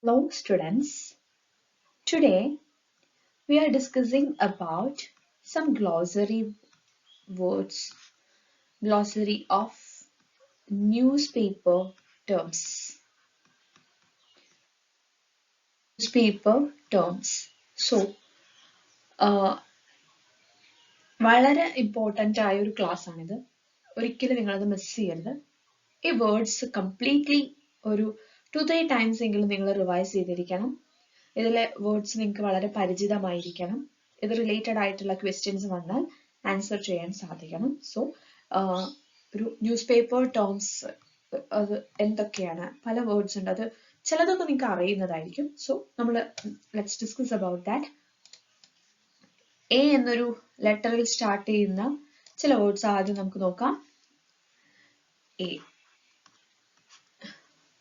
Hello students, today we are discussing about some glossary words, glossary of newspaper terms. Newspaper terms. So, വളരെ important ആയ ഒരു class ആണിത്. ഒരിക്കലും നിങ്ങളത് miss ചെയ്യരുത്. ഈ വേർഡ്സ് കംപ്ലീറ്റ്ലി ഒരു 2-3 ടൈംസ് എങ്കിലും നിങ്ങൾ റിവൈസ് ചെയ്തിരിക്കണം. ഇതിലെ വേർഡ്സ് നിങ്ങൾക്ക് വളരെ പരിചിതമായിരിക്കണം. ഇത് റിലേറ്റഡ് ആയിട്ടുള്ള ക്വസ്റ്റ്യൻസ് വന്നാൽ ആൻസർ ചെയ്യാൻ സാധിക്കണം. സോ ഒരു ന്യൂസ് പേപ്പർ ടേംസ് അത് എന്തൊക്കെയാണ്, പല വേർഡ്സ് ഉണ്ട്, അത് ചിലതൊക്കെ നിങ്ങൾക്ക് അറിയുന്നതായിരിക്കും. സോ നമ്മൾ let's discuss about that. A എന്നൊരു ലെറ്ററിൽ സ്റ്റാർട്ട് ചെയ്യുന്ന ചില വേർഡ്സ് ആദ്യം നമുക്ക് നോക്കാം. എ.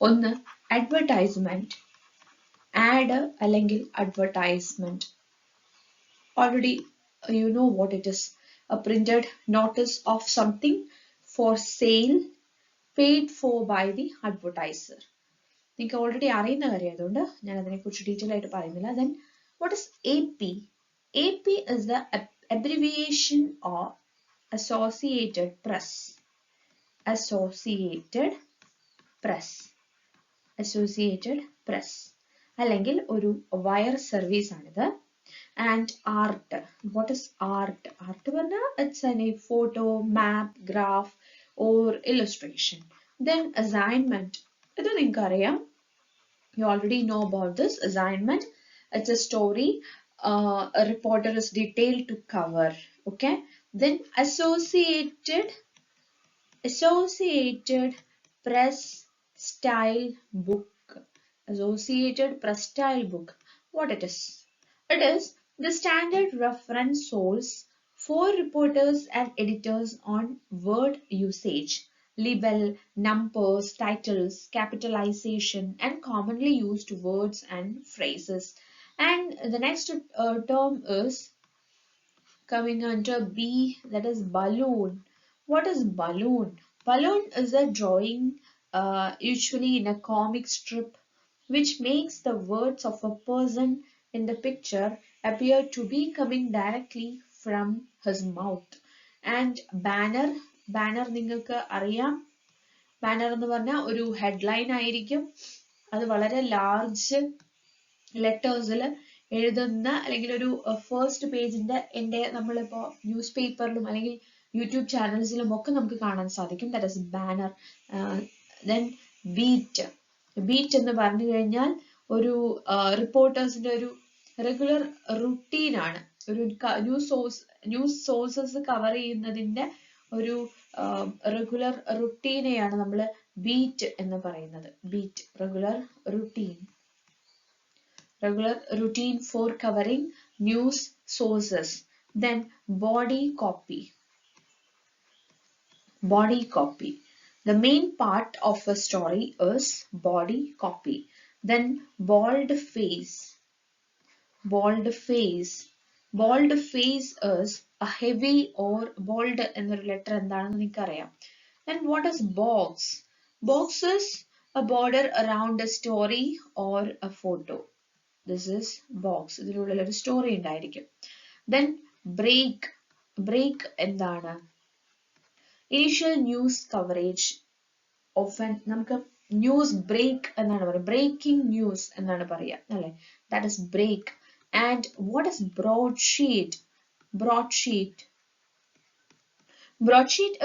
ഒന്ന് അഡ്വർടൈസ്മെന്റ്. ആഡ് അല്ലെങ്കിൽ advertisement. Already you know what it is. A printed notice of something for sale paid for by the advertiser. നിങ്ങൾക്ക് ഓൾറെഡി അറിയുന്ന കാര്യം ആയതുകൊണ്ട് ഞാൻ അതിനെക്കുറിച്ച് ഡീറ്റെയിൽ ആയിട്ട് പറയുന്നില്ല. Then what is AP? AP is the abbreviation of Associated Press. Associated Press. Associated Press. അല്ലെങ്കിൽ ഒരു വയർ സർവീസ് ആണിത്. And art. What is art? Art പറഞ്ഞാൽ it's a photo, map, graph or illustration. Then assignment. ഇത് നിങ്ങൾക്ക് അറിയാം. You already know about this assignment. It's a story a reporter is detailed to cover. Okay. Then associated press style book. Associated press style book. What it is? It is the standard reference source for reporters and editors on word usage, label, numbers, titles, capitalization, and commonly used words and phrases. And the next term is coming under B, that is balloon. What is balloon? Balloon is a drawing usually in a comic strip which makes the words of a person in the picture appear to be coming directly from his mouth. And banner നിങ്ങൾക്ക് അറിയാം. Banner എന്ന് പറഞ്ഞാൽ ഒരു headline ആയിരിക്കും. അത് വളരെ large ലെറ്റേഴ്സിൽ എഴുതുന്ന അല്ലെങ്കിൽ ഒരു ഫസ്റ്റ് പേജിന്റെ നമ്മളിപ്പോ ന്യൂസ് പേപ്പറിലും അല്ലെങ്കിൽ യൂട്യൂബ് ചാനൽസിലും ഒക്കെ നമുക്ക് കാണാൻ സാധിക്കും. That is banner. Then beat. Beat എന്ന് പറഞ്ഞു കഴിഞ്ഞാൽ ഒരു റിപ്പോർട്ടേഴ്സിന്റെ ഒരു റെഗുലർ റുട്ടീൻ ആണ്. ഒരു ന്യൂസ് സോഴ്സസ് കവർ ചെയ്യുന്നതിന്റെ ഒരു റെഗുലർ റുട്ടീനെയാണ് നമ്മൾ ബീറ്റ് എന്ന് പറയുന്നത്. Beat, regular routine for covering news sources. Then body copy. The main part of a story is body copy. Then bald face. Bald face is a heavy or bold എന്നൊരു letter എന്താണെന്ന് നിങ്ങൾക്കറിയാം. Then what is box? Box is a border around a story or a photo. This is box. ഇതിനുള്ളിൽ ഒരു story ഉണ്ടായിരിക്കും. Then break എന്താണ്? Initial news coverage. Often നമുക്ക് news break എന്നാണ് പറയുക. ബ്രേക്കിംഗ് ന്യൂസ് എന്നാണ് പറയുക അല്ലെ? That is break. And what is broadsheet? Broadsheet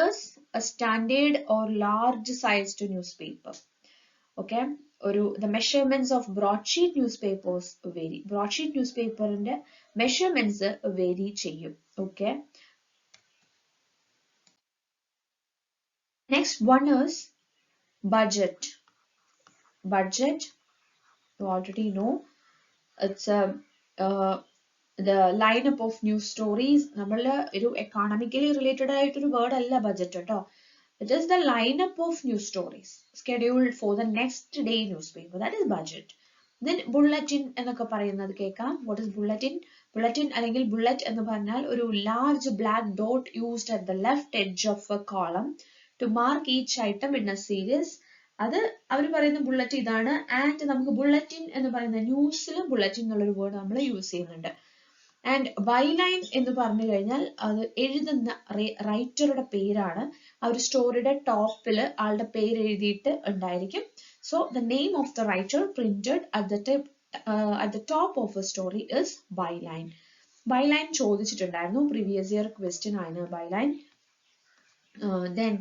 is a standard or large sized newspaper. Okay. The measurements of broadsheet newspapers vary. Broadsheet newspaper ന്റെ measurements vary ചെയ്യും. Okay. Next one is budget. You already know. It's the lineup of news stories. നമ്മളുടെ ഒരു economically related ആയിട്ടൊരു word അല്ല budget കേട്ടോ. It is the lineup of news stories scheduled for the next day newspaper. That is budget. Then bulletin എന്നൊക്കെ പറയുന്നത് കേൾക്കാം. What is bulletin? Bulletin അല്ലെങ്കിൽ bullet എന്ന് പറഞ്ഞാൽ ഒരു large black dot used at the left edge of a column to mark each item in a series അത് അവർ പറയുന്ന bullet ഇതാണ്. ആൻഡ് നമുക്ക് ബുള്ളറ്റിൻ എന്ന് പറയുന്ന ന്യൂസിലും ബുള്ളറ്റിൻ എന്നുള്ളൊരു വേർഡ് നമ്മൾ യൂസ് ചെയ്യുന്നുണ്ട്. ആൻഡ് ബൈലൈൻ എന്ന് പറഞ്ഞു കഴിഞ്ഞാൽ അത് എഴുതുന്ന റൈറ്ററുടെ പേരാണ്. ആ ഒരു സ്റ്റോറിയുടെ ടോപ്പിൽ ആളുടെ പേര് എഴുതിയിട്ട് ഉണ്ടായിരിക്കും. So the name of the writer printed at the top of a story is byline. Byline ചോദിച്ചിട്ടുണ്ടായിരുന്നു, പ്രീവിയസ് ഇയർ ക്വസ്റ്റ്യൻ ആണ് byline. Then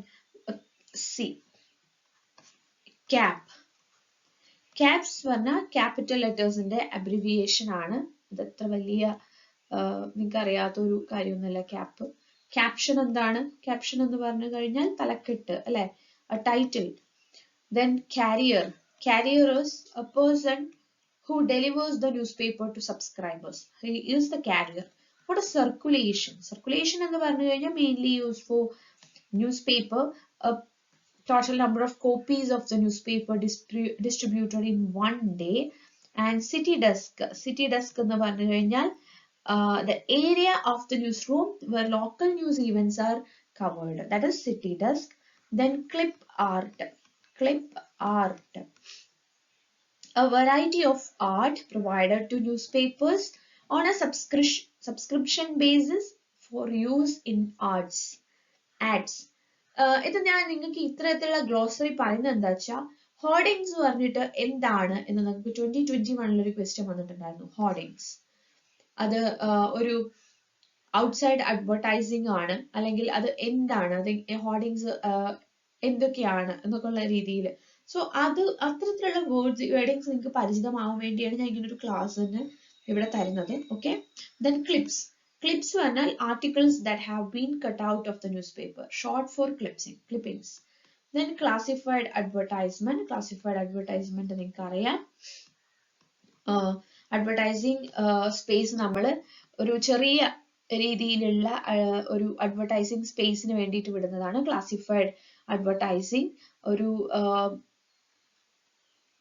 C, cap. Caps പറഞ്ഞാൽ ക്യാപിറ്റൽ ലെറ്റേഴ്സിന്റെ അബ്രിവിയേഷൻ ആണ്. ഇത് അത്ര വലിയ നിങ്ങൾക്ക് അറിയാത്തൊരു കാര്യമൊന്നുമല്ല ക്യാപ്പ്. ക്യാപ്ഷൻ എന്താണ്? ക്യാപ്ഷൻ എന്ന് പറഞ്ഞു കഴിഞ്ഞാൽ തലക്കെട്ട് അല്ലെ, title. Then carrier. Carrier is a person who delivers the newspaper to subscribers. He is the carrier. What is circulation? Circulation എന്ന് പറഞ്ഞു കഴിഞ്ഞാൽ mainly used for newspaper, a total number of copies of the newspaper distributed in one day. And city desk. City desk എന്ന് പറഞ്ഞു കഴിഞ്ഞാൽ the area of the newsroom where local news events are covered. That is city desk. Then clip art. Clip art. A variety of art provided to newspapers on a subscription basis for use in ads. ഇത് ഞാൻ നിങ്ങൾക്ക് ഇത്തരത്തിലുള്ള glossary പറയുന്നത് എന്താ വെച്ചാൽ, hoardings പറഞ്ഞിട്ട് എന്താണ് എന്ന് നമുക്ക് 2021 ഒരു ക്വസ്റ്റ്യൻ വന്നിട്ടുണ്ടായിരുന്നു. ഹോർഡിങ്സ് അത് ഒരു ഔട്ട്സൈഡ് അഡ്വർടൈസിംഗ് ആണ്, അല്ലെങ്കിൽ അത് എന്താണ്, അത് ഹോർഡിങ്സ് എന്തൊക്കെയാണ് എന്നൊക്കെയുള്ള രീതിയിൽ. സോ അത് അത്തരത്തിലുള്ള വേർഡിങ്സ് നിങ്ങൾക്ക് പരിചിതമാവാൻ വേണ്ടിയാണ് ഞാൻ ഇങ്ങനെ ഒരു ക്ലാസ് തന്നെ ഇവിടെ തരുന്നത്. ഓക്കെ. Then clips. ക്ലിപ്സ് പറഞ്ഞാൽ articles that have been cut out of the newspaper, short for clippings. Then classified advertisement. Classified advertisement നിങ്ങൾക്ക് അറിയാം, അഡ്വർടൈസിങ് സ്പേസ് നമ്മൾ ഒരു ചെറിയ രീതിയിലുള്ള ഒരു അഡ്വർടൈസിങ് സ്പേസിന് വേണ്ടിയിട്ട് വിടുന്നതാണ് ക്ലാസിഫൈഡ് അഡ്വർടൈസിങ്.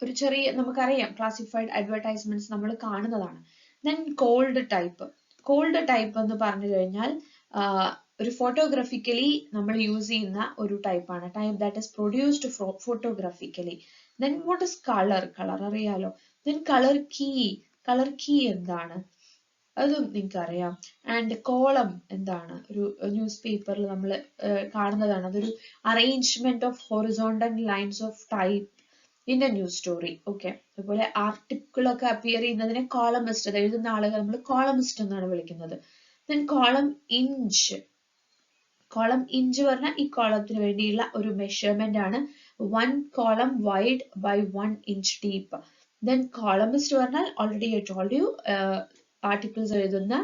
ഒരു ചെറിയ, നമുക്കറിയാം ക്ലാസിഫൈഡ് അഡ്വർടൈസ്മെന്റ്സ് നമ്മൾ കാണുന്നതാണ്. Then cold type. Cold type എന്ന് പറഞ്ഞു കഴിഞ്ഞാൽ ഒരു ഫോട്ടോഗ്രാഫിക്കലി നമ്മൾ യൂസ് ചെയ്യുന്ന ഒരു ടൈപ്പാണ്, type that is produced photographically. Then what is colour? Colour അറിയാലോ. Then colour key. Colour key എന്താണ് അതും നിങ്ങൾക്ക് അറിയാം. ആൻഡ് കോളം എന്താണ്? ഒരു ന്യൂസ് പേപ്പറിൽ നമ്മൾ കാണുന്നതാണ്. അതൊരു arrangement of horizontal lines of type in A news story. Okay. അതുപോലെ ആർട്ടിക്കിളൊക്കെ അപ്പിയർ ചെയ്യുന്നതിനെ കോളമിസ്റ്റ്, അത് എഴുതുന്ന ആളുകൾ നമ്മൾ കോളമിസ്റ്റ് എന്നാണ് വിളിക്കുന്നത്. Then column inch. Column inch പറഞ്ഞാൽ ഈ കോളത്തിന് വേണ്ടിയുള്ള ഒരു മെഷർമെന്റ് ആണ്. 1 column wide by 1 inch deep. Then columnist പറഞ്ഞാൽ already I told you articles എഴുതുന്ന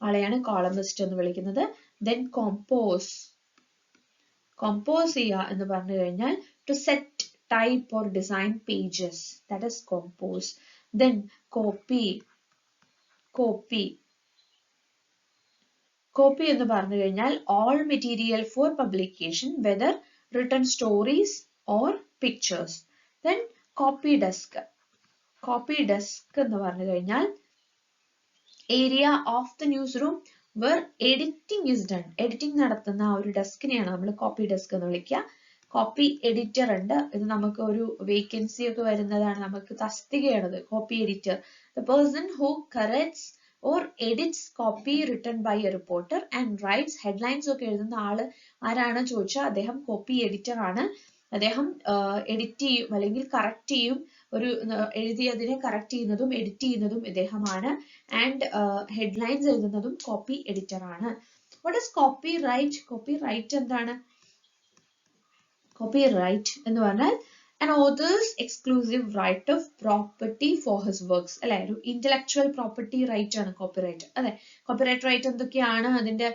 ആളെയാണ് കോളമിസ്റ്റ് എന്ന് വിളിക്കുന്നത്. Then combos. കോമ്പോസ് ചെയ്യുക എന്ന് പറഞ്ഞു കഴിഞ്ഞാൽ to set type or design pages, that is compose. Then copy. Copy എന്ന് പറഞ്ഞു കഴിഞ്ഞാൽ all material for publication, whether written stories or pictures. Then copy desk. Copy desk എന്ന് പറഞ്ഞു കഴിഞ്ഞാൽ area of the newsroom where editing is done. Editing നടത്തുന്ന ആ ഒരു ഡെസ്കിനെയാണ് നമ്മൾ കോപ്പി ഡെസ്ക് എന്ന് വിളിക്കുക. കോപ്പി എഡിറ്റർ ഉണ്ട്. ഇത് നമുക്ക് ഒരു വേക്കൻസി ഒക്കെ വരുന്നതാണ്, നമുക്ക് തസ്തികയാണത് copy editor. The person who corrects or edits copy written by a reporter and writes. Headlines ഒക്കെ എഴുതുന്ന ആള് ആരാണ് ചോദിച്ചാൽ അദ്ദേഹം കോപ്പി എഡിറ്റർ ആണ്. അദ്ദേഹം എഡിറ്റ് ചെയ്യും അല്ലെങ്കിൽ കറക്റ്റ് ചെയ്യും, ഒരു എഴുതിയതിനെ കറക്റ്റ് ചെയ്യുന്നതും എഡിറ്റ് ചെയ്യുന്നതും ഇദ്ദേഹമാണ്. ആൻഡ് ഹെഡ്ലൈൻസ് എഴുതുന്നതും കോപ്പി എഡിറ്റർ ആണ്. What is copyright? Copyright എന്താണ്? കോപ്പിറൈറ്റ് എന്ന് പറഞ്ഞാൽ an author's exclusive right of property for his works. അല്ലെ, ഒരു ഇന്റലക്ച്വൽ പ്രോപ്പർട്ടി റൈറ്റ് ആണ് കോപ്പിറൈറ്റ്. അല്ലെ, കോപ്പിറൈറ്റ് റൈറ്റ് എന്തൊക്കെയാണ്, അതിന്റെ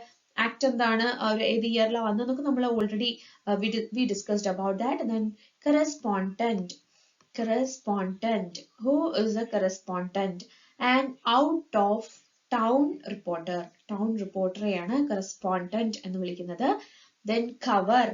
ആക്ട് എന്താണ്, ഏത് ഇയറിലാണ് വന്നതൊക്കെ നമ്മൾ already we discussed about that. Then correspondent. Who is a correspondent? And out of town reporter. Town reporterയാണ് correspondent എന്ന് വിളിക്കുന്നത്. Then cover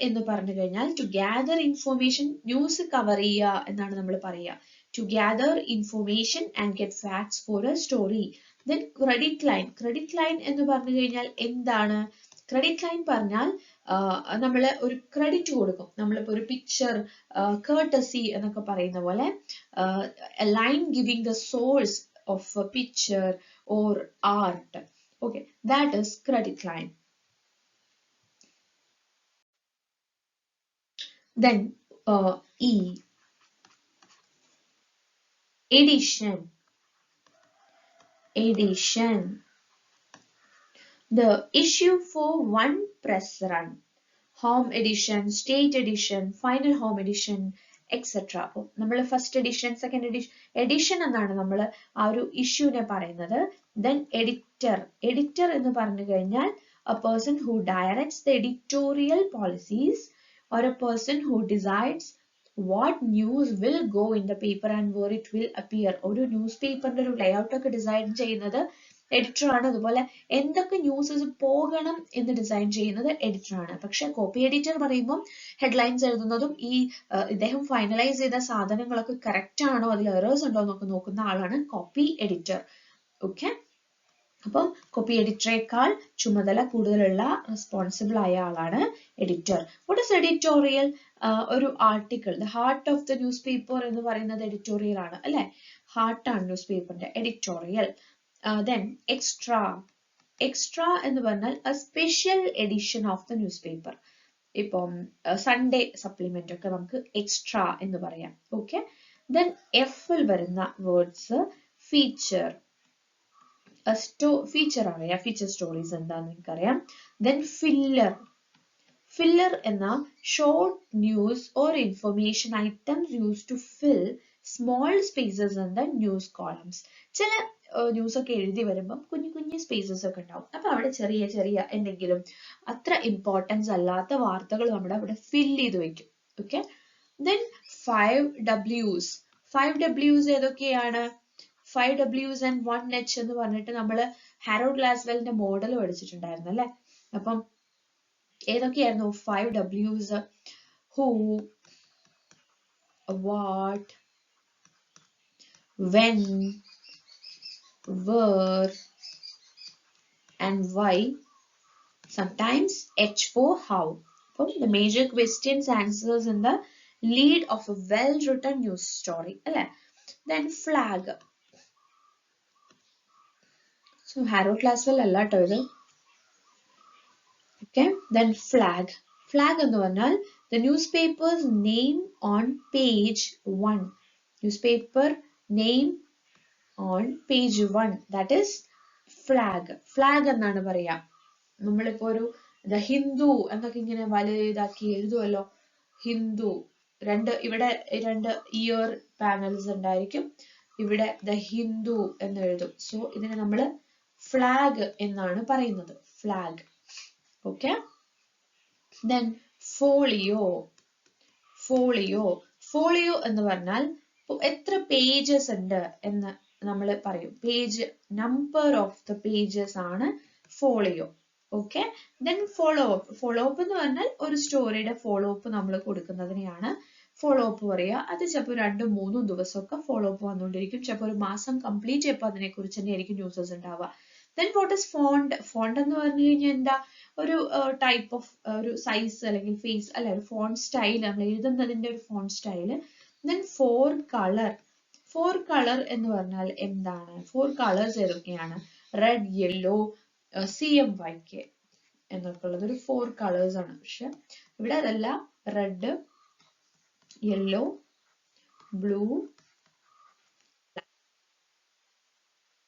എന്ന് പറഞ്ഞു കഴിഞ്ഞാൽ to gather information, news cover ചെയ്യുക എന്നാണ് നമ്മൾ പറയുക. To gather information and get facts for a story. Then credit line എന്ന് പറഞ്ഞു കഴിഞ്ഞാൽ എന്താണ്? ക്രെഡിറ്റ് ലൈൻ പറഞ്ഞാൽ നമ്മൾ ഒരു ക്രെഡിറ്റ് കൊടുക്കും. നമ്മളിപ്പോൾ ഒരു പിക്ചർ courtesy എന്നൊക്കെ പറയുന്ന പോലെ a line giving the source of a picture or art. Okay, that is credit line. Then E, edition. The issue for one press run. Home edition, state edition, final home edition, etc. അപ്പോൾ നമ്മൾ first edition, second edition എന്നാണ് നമ്മൾ ആ ഒരു ഇഷ്യൂനെ പറയുന്നത്. Then editor എന്ന് പറഞ്ഞു കഴിഞ്ഞാൽ a person who directs the editorial policies or a person who decides what news will go in the paper and where it will appear. ഒരു ന്യൂസ് പേപ്പറിന്റെ ഒരു ലേഔട്ട് ഒക്കെ ഡിസൈൻ ചെയ്യുന്നത് എഡിറ്റർ ആണ്. അതുപോലെ എന്തൊക്കെ ന്യൂസസ് പോകണം എന്ന് ഡിസൈൻ ചെയ്യുന്നത് എഡിറ്റർ ആണ്. പക്ഷെ കോപ്പി എഡിറ്റർ പറയുമ്പോൾ ഹെഡ്ലൈൻസ് എഴുതുന്നതും ഈ ഇദ്ദേഹം ഫൈനലൈസ് ചെയ്ത സാധനങ്ങളൊക്കെ കറക്റ്റ് ആണോ, അതിൽ എറേഴ്സ് ഉണ്ടോ എന്നൊക്കെ നോക്കുന്ന ആളാണ് കോപ്പി എഡിറ്റർ. ഓക്കെ, അപ്പം കോപ്പി എഡിറ്ററേക്കാൾ ചുമതല കൂടുതലുള്ള റെസ്പോൺസിബിൾ ആയ ആളാണ് എഡിറ്റർ. What is editorial? ഒരു article, the heart of the newspaper എന്ന് പറയുന്നത് എഡിറ്റോറിയൽ ആണ് അല്ലെ? ഹാർട്ടാണ് ന്യൂസ് പേപ്പറിന്റെ എഡിറ്റോറിയൽ. Then extra എന്ന് പറഞ്ഞാൽ a special edition of the newspaper. ഇപ്പം സൺഡേ സപ്ലിമെന്റ് ഒക്കെ നമുക്ക് എക്സ്ട്രാ എന്ന് പറയാം. ഓക്കെ, then Fൽ വരുന്ന വേർഡ്സ് ഫീച്ചർ. ഫീച്ചർ അറിയാം, ഫീച്ചർ സ്റ്റോറീസ് എന്താന്ന് നിങ്ങൾക്കറിയാം. then filler എന്ന short news or information items used to fill small spaces in the news columns. ചില ന്യൂസ് ഒക്കെ എഴുതി വരുമ്പോൾ കുഞ്ഞു സ്പേസസ് ഒക്കെ ഉണ്ടാവും. അപ്പൊ അവിടെ ചെറിയ എന്തെങ്കിലും അത്ര ഇമ്പോർട്ടൻസ് അല്ലാത്ത വാർത്തകൾ നമ്മുടെ അവിടെ ഫിൽ ചെയ്ത് വെക്കും. ഓക്കെ, then 5 Ws ഏതൊക്കെയാണ്? 5 Ws and 1 H എന്ന് പറഞ്ഞിട്ട് നമ്മൾ ഹാരോൾഡ് ഗ്ലാസ്വെലിന്റെ മോഡൽ പഠിച്ചിട്ടുണ്ടായിരുന്നു അല്ലെ? അപ്പം ഏതൊക്കെയായിരുന്നു 5 Ws? who, what, when, where and why. Sometimes H for how. The major questions answers in the lead of a well written news story. Then flag. So Harold Glaswell alla ട്ടോ ഇത്. Okay, then flag എന്ന് പറഞ്ഞാൽ the newspaper's name on page 1. Newspaper name on page 1, that is flag എന്നാണ് പറയാ. നമ്മളിപ്പോ ഒരു the Hindu എന്നൊക്കെ ഇങ്ങനെ വലുതാക്കി എഴുതുമല്ലോ. ഹിന്ദു ഇവിടെ രണ്ട് ഇയർ പാനൽസ് ഉണ്ടായിരിക്കും, ഇവിടെ ദ ഹിന്ദു എന്ന് എഴുതും. സോ ഇതിനെ നമ്മൾ ഫ്ലാഗ് എന്നാണ് പറയുന്നത്, ഫ്ലാഗ്. ഓക്കെ, then folio എന്ന് പറഞ്ഞാൽ എത്ര പേജസ് ഉണ്ട് എന്ന് നമ്മൾ പറയും. Page number of the pages ആണ് folio. Okay, then follow up എന്ന് പറഞ്ഞാൽ ഒരു സ്റ്റോറിയുടെ ഫോളോ അപ്പ് നമ്മൾ കൊടുക്കുന്നതിനെയാണ് ഫോളോ അപ്പ് പറയുക. അത് ചിലപ്പോൾ 2-3 ദിവസമൊക്കെ ഫോളോ അപ്പ് വന്നുകൊണ്ടിരിക്കും, ചിലപ്പോൾ ഒരു മാസം കംപ്ലീറ്റ് ചെയ്യപ്പോൾ അതിനെ കുറിച്ച് തന്നെയായിരിക്കും ന്യൂസസ് ഉണ്ടാവുക. then what is font എന്ന് പറഞ്ഞു കഴിഞ്ഞാൽ എന്താ? ഒരു ടൈപ്പ് ഓഫ് ഒരു സൈസ് അല്ലെങ്കിൽ ഫേസ് അല്ലെ, ഒരു ഫോണ്ട് സ്റ്റൈൽ, നമ്മൾ എഴുതുന്നതിന്റെ ഒരു font style. then four color എന്ന് പറഞ്ഞാൽ എന്താണ്? 4 colors ഏതൊക്കെയാണ്? റെഡ്, യെല്ലോ, CMYK എന്നൊക്കെ ഉള്ളത് ഒരു 4 colors ആണ്. പക്ഷെ ഇവിടെ അതല്ല, റെഡ്, യെല്ലോ, ബ്ലൂ,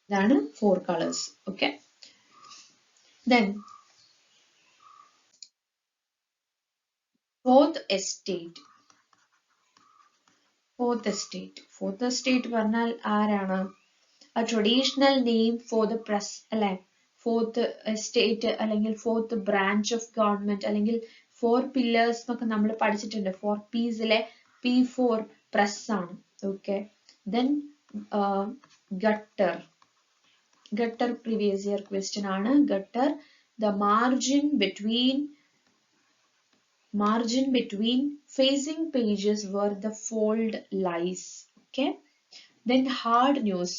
ഇതാണ് 4 colors. Okay, then fourth estate പറഞ്ഞാൽ ആരാണ്? a traditional name for the press അല്ലെ? fourth estate അല്ലെങ്കിൽ fourth branch of government അല്ലെങ്കിൽ 4 pillars എന്നൊക്കെ നമ്മൾ പഠിച്ചിട്ടുണ്ട്. 4 P's ലെ P for press ആണ്. Okay, then gutter previous year question ആണ്. gutter, the margin between facing pages where the fold lies. Okay, then hard news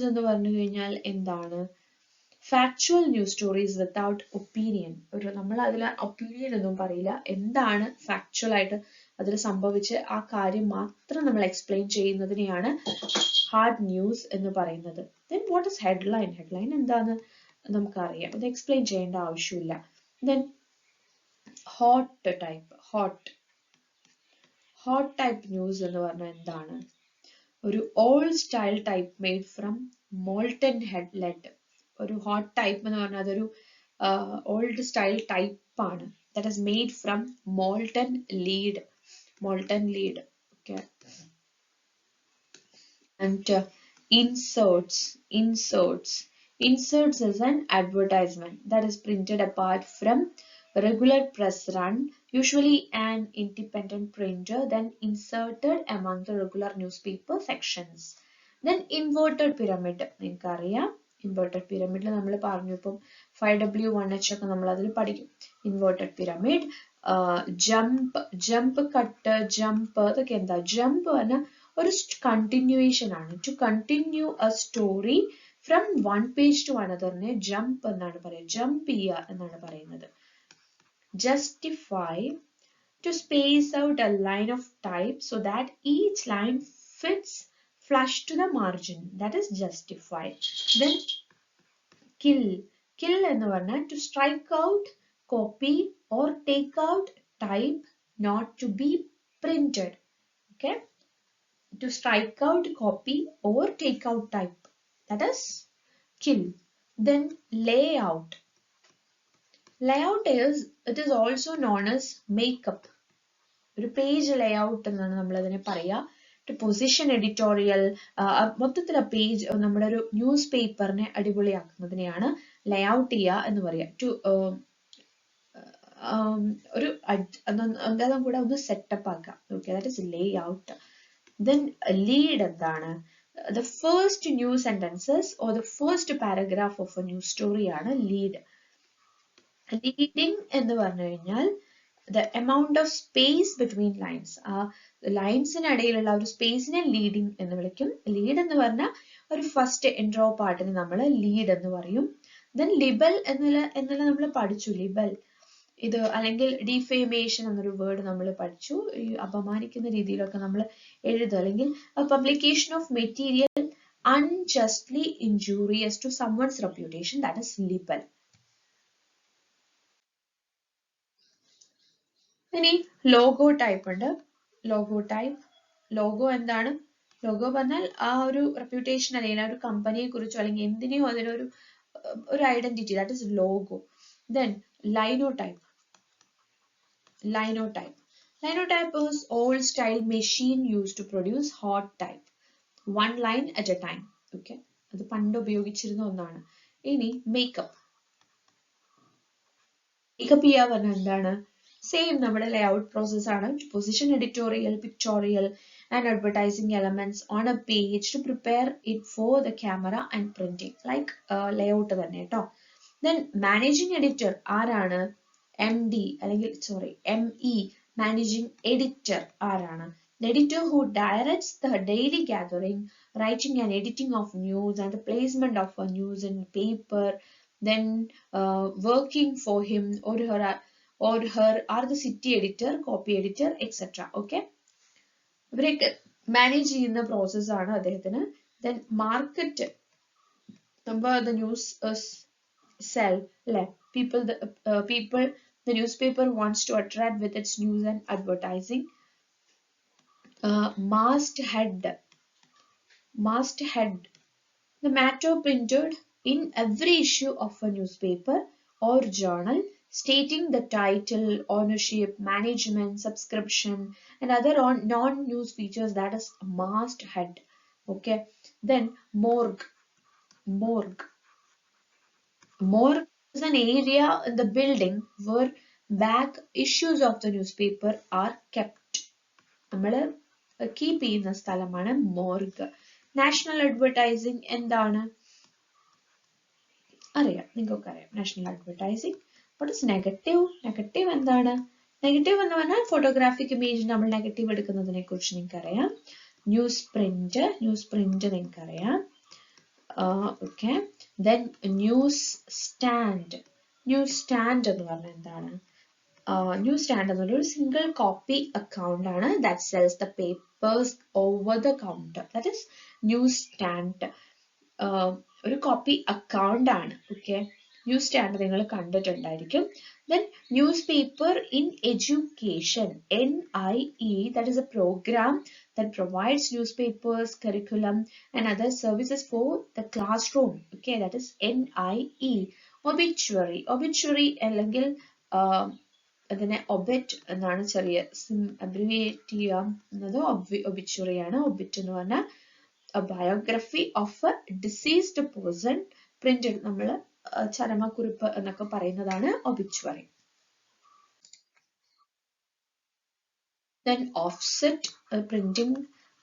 എന്ന് പറഞ്ഞു കഴിഞ്ഞാൽ എന്താണ്? factual news stories without opinion. നമ്മൾ അതിൽ ഒപ്പീനിയൻ ഒന്നും പറയില്ല, എന്താണ് ഫാക്ച്വൽ ആയിട്ട് അതിൽ സംഭവിച്ച് ആ കാര്യം മാത്രം നമ്മൾ എക്സ്പ്ലെയിൻ ചെയ്യുന്നതിനെയാണ് ഹാർഡ് ന്യൂസ് എന്ന് പറയുന്നത്. Then what is headline? Headline എന്താണ് നമുക്കറിയാം, അത് എക്സ്പ്ലെയിൻ ചെയ്യേണ്ട ആവശ്യമില്ല. Then hot type. Hot type news എന്ന് പറഞ്ഞാൽ എന്താണ്? ഒരു old style type made from molten lead. ഒരു hot type എന്ന് പറഞ്ഞാൽ അതൊരു old style type ആണ്. That is made from molten lead. Okay. And inserts is an advertisement that is printed apart from regular press run, usually an independent printer, then inserted among the regular newspaper sections. Then inverted pyramid. നിങ്ങൾക്കറിയാം inverted pyramid നമ്മൾ പറഞ്ഞു, ഇപ്പം 5W1H ഒക്കെ നമ്മൾ അതിൽ പഠിക്കും. Inverted pyramid, jump cut, jump അതൊക്കെ എന്താ? Jump പറഞ്ഞാൽ ഒരു continuation ആണ്. To continue a story from one page to another നെ jump എന്നാണ് പറയുക. Jump ചെയ്യുക എന്നാണ് പറയുന്നത്. Justify, to space out a line of type so that each line fits flush to the margin. That is justify. Then kill എന്ന് പറഞ്ഞാൽ to strike out, copy or take out type not to be printed. Okay, to strike out, copy or take out type, that is kill. Then layout is, it is also known as makeup. ഒരു page layout എന്നാണ് നമ്മൾ അതിനെ പറയുക. To position editorial, മൊത്തത്തിൽ ആ page നമ്മുടെ ഒരു news പേപ്പറിനെ അടിപൊളിയാക്കുന്നതിനെയാണ് layout ചെയ്യുക എന്ന് പറയുക. ടു ഒരു അതും കൂടെ ഒന്ന് സെറ്റപ്പ് ആക്കാം. Okay, that is Leh out. Then lead എന്താണ്? The first news sentences or the first paragraph of a news story ആണ് lead. Leading എന്ന് പറഞ്ഞു കഴിഞ്ഞാൽ the amount of space between lines. ആ ലൈൻസിനിടയിലുള്ള ഒരു സ്പേസിനെ ലീഡിങ് എന്ന് വിളിക്കും. ലീഡ് എന്ന് പറഞ്ഞാൽ ഒരു ഫസ്റ്റ് ഇൻട്രോ പാർട്ടിന് നമ്മൾ ലീഡ് എന്ന് പറയും. Then libel എന്നുള്ള നമ്മൾ പഠിച്ചു. ലിബൽ ഇത് അല്ലെങ്കിൽ ഡിഫേമേഷൻ എന്നൊരു വേർഡ് നമ്മൾ പഠിച്ചു. ഈ അപമാനിക്കുന്ന രീതിയിലൊക്കെ നമ്മൾ എഴുതുക, അല്ലെങ്കിൽ publication of material unjustly injurious to someone's reputation, that is libel. ഇനി ലോഗോ ടൈപ്പ് ഉണ്ട്. ലോഗോ എന്താണ്? ലോഗോ പറഞ്ഞാൽ ആ ഒരു റെപ്യൂട്ടേഷൻ അല്ലെങ്കിൽ ആ ഒരു കമ്പനിയെ കുറിച്ചോ അല്ലെങ്കിൽ എന്തിനെയോ അതിനൊരു identity, that is logo. Then linotype is old style machine used to produce hot type, one line at a time. Okay, അത് പണ്ട് ഉപയോഗിച്ചിരുന്ന ഒന്നാണ്. ഇനി മേക്കപ്പ് ചെയ്യാൻ പറഞ്ഞാൽ എന്താണ്? സെയിം നമ്മുടെ ലേഔട്ട് പ്രോസസ് ആണ്. To position editorial, pictorial and advertising elements on a page to prepare it for the camera and printing, like layout തന്നെ കേട്ടോ. Then managing editor ആരാണ്? MD അല്ലെങ്കിൽ ME, managing editor ആരാണ്? The editor who directs the daily gathering, writing and editing of news and the placement of a news in paper. Then working for him or her are the city editor, copy editor, etc. Okay, ഇവരൊക്കെ manage ചെയ്യുന്ന process ആണ് അദ്ദേഹത്തിന്. Then market, the news sell, അല്ലെ? The newspaper wants to attract with its news and advertising. Masthead, the matter printed in every issue of a newspaper or journal stating the title, ownership, management, subscription and other non-news features, that is masthead. Okay, then morgue is an area in the building where back issues of the newspaper are kept. നമ്മൾ keep ചെയ്യുന്ന സ്ഥലമാണ് മോർഗ്. National advertising എന്താണ്? അറിയാം, നിങ്ങൾക്ക് അറിയാം national advertising. What is negative? Negative എന്താണ്? Negative എന്ന് പറഞ്ഞാൽ ഫോട്ടോഗ്രാഫിക് ഇമേജ് നമ്മൾ നെഗറ്റീവ് എടുക്കുന്നതിനെ കുറിച്ച് നിങ്ങൾക്ക് അറിയാം. ന്യൂസ് പ്രിന്റ് നിങ്ങൾക്കറിയാം. Okay. Then news stand. News stand എന്ന് പറഞ്ഞാൽ എന്താണ്? News stand എന്നൊരു single copy account ആണ് that sells the papers over the counter. That is news stand. ഒരു കോപ്പി അക്കൗണ്ട് ആണ്. ഓക്കെ, ന്യൂസ് സ്റ്റാൻഡ് നിങ്ങൾ കണ്ടിട്ടുണ്ടായിരിക്കും. Then newspaper in education, NIE, that is a program that provides newspapers, curriculum and other services for the classroom. Okay, that is NIE. Obituary, obituary അല്ലെങ്കിൽ അതിനെ ഒബിറ്റ് എന്നാണ് ചെറിയ അബ്രിവിയേറ്റ് ചെയ്യാവുന്നത്. Obituary ആണ്. ഒബിറ്റ് എന്ന് പറഞ്ഞാൽ a biography of a deceased person printed. നമ്മൾ ചരമക്കുറിപ്പ് എന്നൊക്കെ പറയുന്നതാണ് obituary. Then offset, printing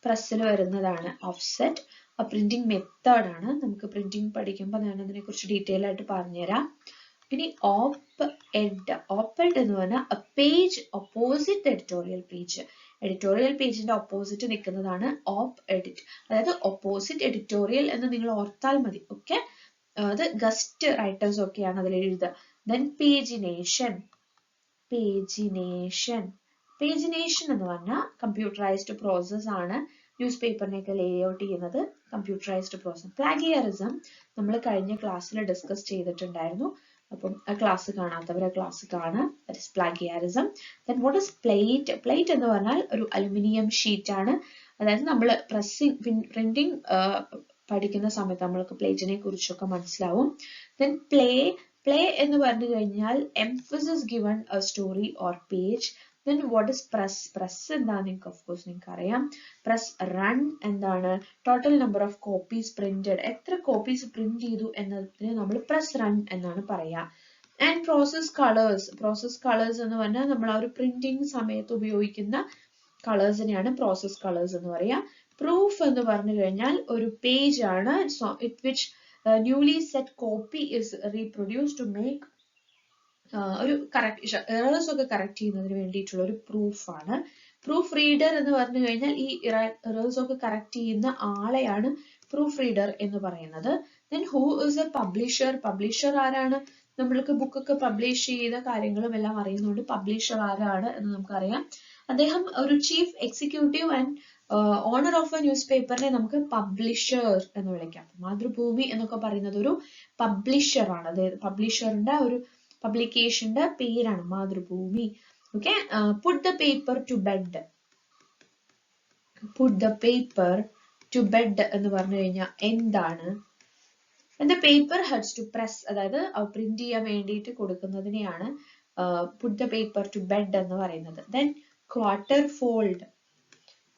പ്രസ്സിൽ വരുന്നതാണ് offset. a printing method ആണ്. നമുക്ക് പ്രിന്റിംഗ് പഠിക്കുമ്പോൾ ഞാൻ അതിനെ കുറിച്ച് ഡീറ്റെയിൽ ആയിട്ട് പറഞ്ഞുതരാം. ഇനി op-ed എന്ന് പറഞ്ഞാൽ a page opposite the editorial page. Editorial പേജിന്റെ ഓപ്പോസിറ്റ് നിൽക്കുന്നതാണ് op-edit. അതായത് ഓപ്പോസിറ്റ് എഡിറ്റോറിയൽ എന്ന് നിങ്ങൾ ഓർത്താൽ മതി. ഓക്കെ, അത് ഗസ്റ്റ് റൈറ്റേഴ്സ് ഒക്കെയാണ് അതിൽ എഴുതുക. Then pagination. Pagination എന്ന് പറഞ്ഞാൽ കമ്പ്യൂട്ടറൈസ്ഡ് പ്രോസസ് ആണ്. ന്യൂസ് പേപ്പറിനെയൊക്കെ ലേഔട്ട് ചെയ്യുന്നത് കമ്പ്യൂട്ടറൈസ്ഡ് പ്രോസസ്. പ്ലാഗിയറിസം നമ്മൾ കഴിഞ്ഞ ക്ലാസ്സിൽ ഡിസ്കസ് ചെയ്തിട്ടുണ്ടായിരുന്നു. അപ്പം ആ ക്ലാസ് കാണാത്തവരെ ക്ലാസ് കാണാം. That is പ്ലാഗിയാരിസം. Then what is plate? Plate എന്ന് പറഞ്ഞാൽ ഒരു അലുമിനിയം ഷീറ്റ് ആണ്. അതായത് നമ്മൾ പ്രിന്റിംഗ് പഠിക്കുന്ന സമയത്ത് നമ്മൾക്ക് പ്ലേറ്റിനെ കുറിച്ചൊക്കെ മനസ്സിലാവും. ദെൻ പ്ലേ എന്ന് പറഞ്ഞു കഴിഞ്ഞാൽ emphasis given A story or page. Then what is press? Press എന്താണ് നിങ്ങൾക്ക് അറിയാം. Press run എന്താണ്? Total number of copies printed. എത്ര കോപ്പീസ് പ്രിന്റ് ചെയ്തു എന്നതിന് നമ്മൾ press run എന്നാണ് പറയാ. And process colors. Process colors എന്ന് പറഞ്ഞാൽ നമ്മൾ ആ ഒരു പ്രിന്റിംഗ് സമയത്ത് ഉപയോഗിക്കുന്ന കളേഴ്സിനെയാണ് process colors എന്ന് പറയാ. Proof എന്ന് പറഞ്ഞു കഴിഞ്ഞാൽ ഒരു പേജ് ആണ്. So it which newly set copy is reproduced to make ഒരു എറേഴ്സ് ഒക്കെ കറക്റ്റ് ചെയ്യുന്നതിന് വേണ്ടിയിട്ടുള്ള ഒരു പ്രൂഫാണ്. പ്രൂഫ് റീഡർ എന്ന് പറഞ്ഞു കഴിഞ്ഞാൽ ഈ എറേഴ്സ് ഒക്കെ കറക്റ്റ് ചെയ്യുന്ന ആളെയാണ് പ്രൂഫ് റീഡർ എന്ന് പറയുന്നത്. Then who is a publisher? Publisher ആരാണ്? നമ്മൾക്ക് ബുക്കൊക്കെ പബ്ലിഷ് ചെയ്ത കാര്യങ്ങളും എല്ലാം അറിയുന്നുണ്ട്. പബ്ലിഷർ ആരാണ് എന്ന് നമുക്കറിയാം. അദ്ദേഹം ഒരു chief executive and owner of a ന്യൂസ് പേപ്പറിനെ നമുക്ക് പബ്ലിഷർ എന്ന് വിളിക്കാം. മാതൃഭൂമി എന്നൊക്കെ പറയുന്നത് ഒരു പബ്ലിഷർ ആണ്. അതായത് പബ്ലിഷറിന്റെ ഒരു പബ്ലിക്കേഷന്റെ പേരാണ് Mathrubhumi. Okay, put the paper to bed. Put the paper to bed എന്ന് പറഞ്ഞു കഴിഞ്ഞാൽ എന്താണ്? the paper heads to press, അതായത് പ്രിന്റ് ചെയ്യാൻ വേണ്ടിയിട്ട് കൊടുക്കുന്നതിനെയാണ് put the paper to bed എന്ന് പറയുന്നത്. Then quarterfold.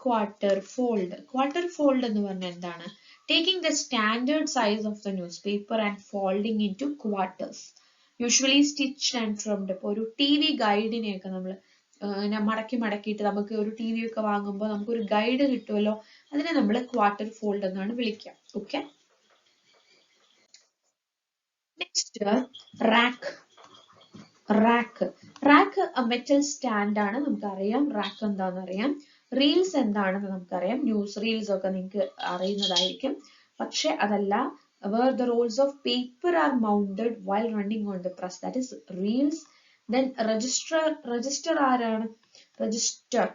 Quarterfold എന്ന് പറഞ്ഞാൽ എന്താണ്? Taking the standard size of the newspaper and folding into quarters. Usually stitched and framed. ഇപ്പോൾ ഒരു TV ഗൈഡിനെയൊക്കെ നമ്മൾ മടക്കിയിട്ട് നമുക്ക് ഒരു TV ഒക്കെ വാങ്ങുമ്പോൾ നമുക്കൊരു ഗൈഡ് കിട്ടുമല്ലോ, അതിനെ നമ്മൾ ക്വാർട്ടർ ഫോൾഡ് എന്നാണ് വിളിക്കുക. Okay, next rack metal stand ആണ്. നമുക്കറിയാം റാക്ക് എന്താണെന്ന് അറിയാം. റീൽസ് എന്താണെന്ന് നമുക്കറിയാം. ന്യൂസ് റീൽസ് ഒക്കെ നിങ്ങൾക്ക് അറിയുന്നതായിരിക്കും. പക്ഷെ അതല്ല, where the rolls of paper are mounted while running on the press, that is reels. Then register ആരാണ്? Register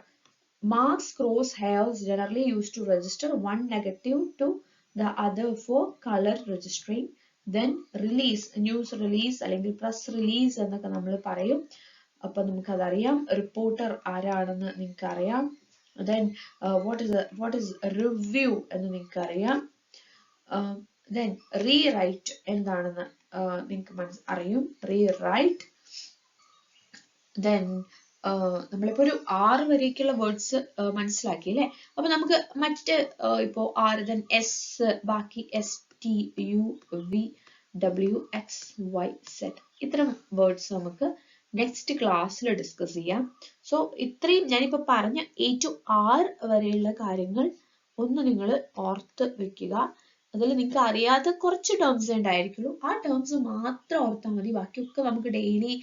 marks crosshairs generally used to register one negative to the other for color registering. Then release, news release അല്ലെങ്കിൽ press release എന്നൊക്കെ നമ്മൾ പറയും. അപ്പൊ നമുക്കതറിയാം. Reporter ആരാണെന്ന് നിങ്ങൾക്കറിയാം. Then what is review എന്ന് നിങ്ങൾക്കറിയാം. Then rewrite എന്താണെന്ന് നിങ്ങൾക്ക് അറിയും. rewrite. Then നമ്മളിപ്പോ ഒരു 6 വരേക്കുള്ള വേർഡ്സ് മനസ്സിലാക്കി അല്ലേ? അപ്പൊ നമുക്ക് മറ്റ് ഇപ്പോ then S, ബാക്കി STUVWXYZ ഇത്തരം വേർഡ്സ് നമുക്ക് നെക്സ്റ്റ് ക്ലാസ്സിൽ ഡിസ്കസ് ചെയ്യാം. സോ ഇത്രയും ഞാനിപ്പോ പറഞ്ഞ A to R വരെയുള്ള കാര്യങ്ങൾ ഒന്ന് നിങ്ങൾ ഓർത്ത് വെക്കുക. അതിൽ നിങ്ങൾക്ക് അറിയാത്ത കുറച്ച് ടേംസ് ഉണ്ടായിരിക്കുള്ളൂ. ആ ടേംസ് മാത്രം ഓർത്താൽ മതി. ബാക്കിയൊക്കെ നമുക്ക് ഡെയിലി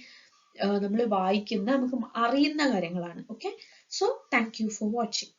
നമ്മൾ വായിക്കുന്ന നമുക്ക് അറിയുന്ന കാര്യങ്ങളാണ്. Okay, so thank you for watching.